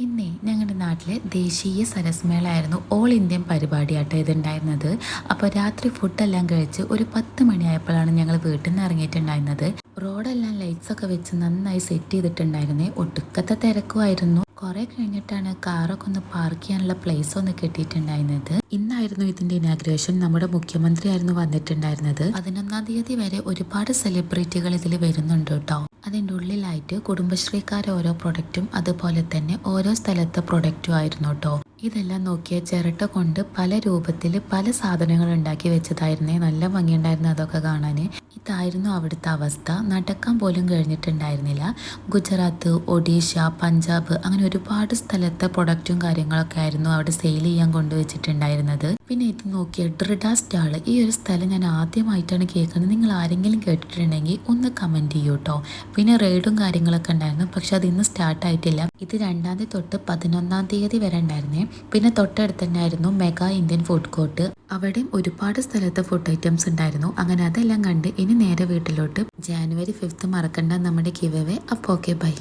ഇന്നേ ഞങ്ങളുടെ നാട്ടിലെ ദേശീയ സരസ്മേളയായിരുന്നു ഓൾ ഇന്ത്യൻ പരിപാടിയാട്ടോ ഇതുണ്ടായിരുന്നത്. അപ്പോൾ രാത്രി ഫുഡെല്ലാം കഴിച്ച് ഒരു 10 മണിയായപ്പോഴാണ് ഞങ്ങൾ വീട്ടിൽ നിന്ന് ഇറങ്ങിയിട്ടുണ്ടായിരുന്നത്. റോഡെല്ലാം ലൈറ്റ്സ് ഒക്കെ വെച്ച് നന്നായി സെറ്റ് ചെയ്തിട്ടുണ്ടായിരുന്നേ. ഒടുക്കത്തെ തിരക്കുമായിരുന്നു. കുറെ കഴിഞ്ഞിട്ടാണ് കാറൊക്കെ ഒന്ന് പാർക്ക് ചെയ്യാനുള്ള പ്ലേസ് ഒന്ന് കിട്ടിയിട്ടുണ്ടായിരുന്നത്. ഇന്നായിരുന്നു ഇതിന്റെ ഇനാഗ്രേഷൻ. നമ്മുടെ മുഖ്യമന്ത്രി ആയിരുന്നു വന്നിട്ടുണ്ടായിരുന്നത്. 11-ാം തീയതി വരെ ഒരുപാട് സെലിബ്രിറ്റികൾ ഇതിൽ വരുന്നുണ്ട് കേട്ടോ. അതിൻ്റെ ഉള്ളിലായിട്ട് കുടുംബശ്രീക്കാരെ ഓരോ പ്രൊഡക്റ്റും അതുപോലെ തന്നെ ഓരോ സ്ഥലത്തെ പ്രൊഡക്റ്റും ആയിരുന്നു കേട്ടോ. ഇതെല്ലാം നോക്കിയ ചിരട്ട കൊണ്ട് പല രൂപത്തിൽ പല സാധനങ്ങൾ ഉണ്ടാക്കി വെച്ചതായിരുന്നേ. നല്ല ഭംഗിയുണ്ടായിരുന്നു അതൊക്കെ കാണാൻ. ഇതായിരുന്നു അവിടുത്തെ അവസ്ഥ. നടക്കാൻ പോലും കഴിഞ്ഞിട്ടുണ്ടായിരുന്നില്ല. ഗുജറാത്ത്, ഒഡീഷ, പഞ്ചാബ് അങ്ങനെ ഒരുപാട് സ്ഥലത്തെ പ്രൊഡക്റ്റും കാര്യങ്ങളൊക്കെ ആയിരുന്നു അവിടെ സെയിൽ ചെയ്യാൻ കൊണ്ടുവച്ചിട്ടുണ്ടായിരുന്നത്. പിന്നെ ഇത് നോക്കിയ ഡ്രിഡ സ്റ്റാൾ. ഈ ഒരു സ്ഥലം ഞാൻ ആദ്യമായിട്ടാണ് കേൾക്കുന്നത്. നിങ്ങൾ ആരെങ്കിലും കേട്ടിട്ടുണ്ടെങ്കിൽ ഒന്ന് കമൻറ്റ് ചെയ്യൂ കേട്ടോ. പിന്നെ റെയ്ഡും കാര്യങ്ങളൊക്കെ ഉണ്ടായിരുന്നു. പക്ഷെ അത് ഇന്ന് സ്റ്റാർട്ട് ആയിട്ടില്ല. ഇത് 2-ാം തീയതി തൊട്ട് 11-ാം തീയതി വരെ ഉണ്ടായിരുന്നേ. പിന്നെ തൊട്ടടുത്ത് തന്നെയായിരുന്നു മെഗാ ഇന്ത്യൻ ഫുഡ് കോർട്ട്. അവിടെയും ഒരുപാട് സ്ഥലത്തെ ഫുഡ് ഐറ്റംസ് ഉണ്ടായിരുന്നു. അങ്ങനെ അതെല്ലാം കണ്ട് ഇനി നേരെ വീട്ടിലോട്ട്. January 5th മറക്കണ്ട നമ്മുടെ ഗിവ് അവേ. അപ്പോൾ ഓക്കെ, ബൈ.